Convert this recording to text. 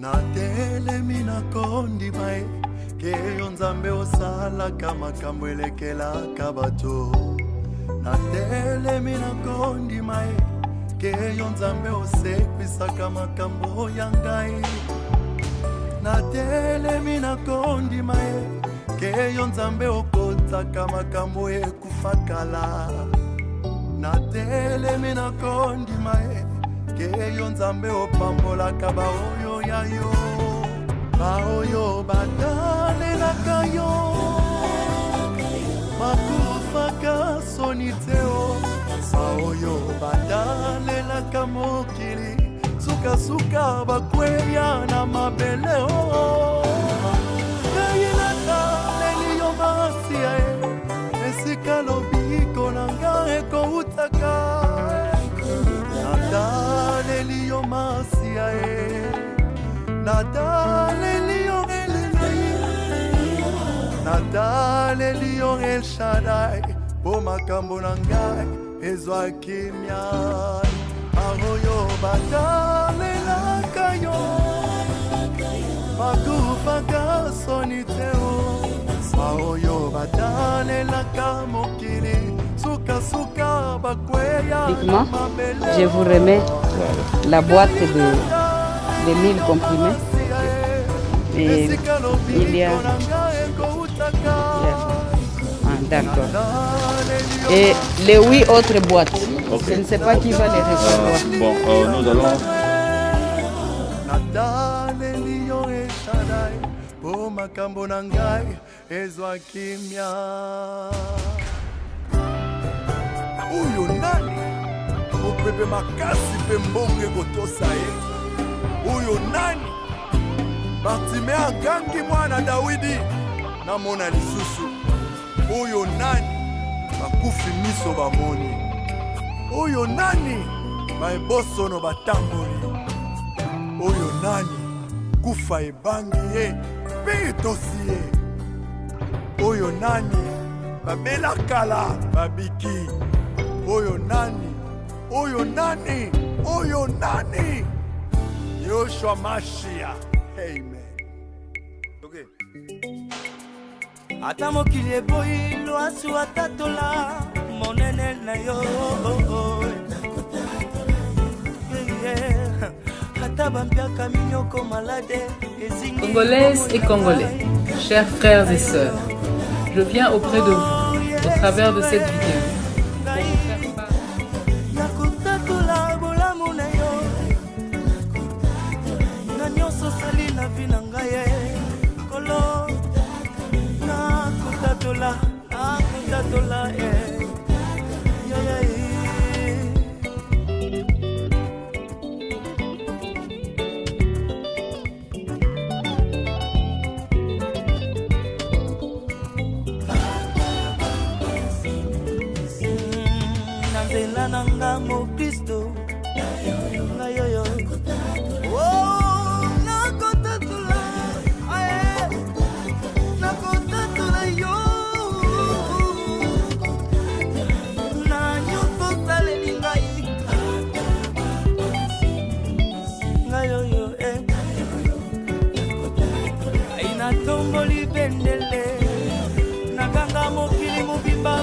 Na tele mina kondi mai ke yonzambe osala kama kamwelekela kabato. Na tele mina kondi mai ke yonzambe osekwisa kama kambo yangai. Na tele mina kondi mai ke yonzambe okota kama kambo ekufakala. Na tele mina kondi mai ke yonzambe opambola kaba oyo ya yo. Ba oyo badale la kayo makufaka soniteo. Ba oyo badale la kamokili suka suka bakweya na mabeleo. Kayilata leliyo masia esika lobiko nanga eko utaka. Nadale liyo masia Nadale liyo Elenai, Nadale liyo El Shaddai. Po makambo nangai ezwa kimya. Aroyo badale la kayo makufaka soniteo. Aroyo badale la kamokili suka suka bakweya. Je vous remets la boîte de 1000 comprimés. Et il y a... d'accord. Et les 8 autres boîtes. Okay. Je ne sais pas qui va les recevoir. Nous allons... Uyo nani? Upepe makasi pembonge gotosa Uyo nani? Bartime agangi mwana Dawidi na mona lisusu. Uyo nani? Bakufi miso bamoni. Uyo nani? Baeboso no batamboli. Uyo nani? Kufa ebangi petosi Uyo nani? Babela kala babiki. Oyo nani? Oyo nani? Oyo nani? Yoshua Mashiach. Amen. Okay. Ata mokili eboyi loasu atatola monene na yo. Congolaises et Congolais, chers frères et sœurs, je viens auprès de vous au travers de cette vidéo. Nanga mo Kristo ngayoyo nakotatula nakotatula yo na nyuto saleli ngayoyo aina tomboli bendele nakanga mokili mobimba.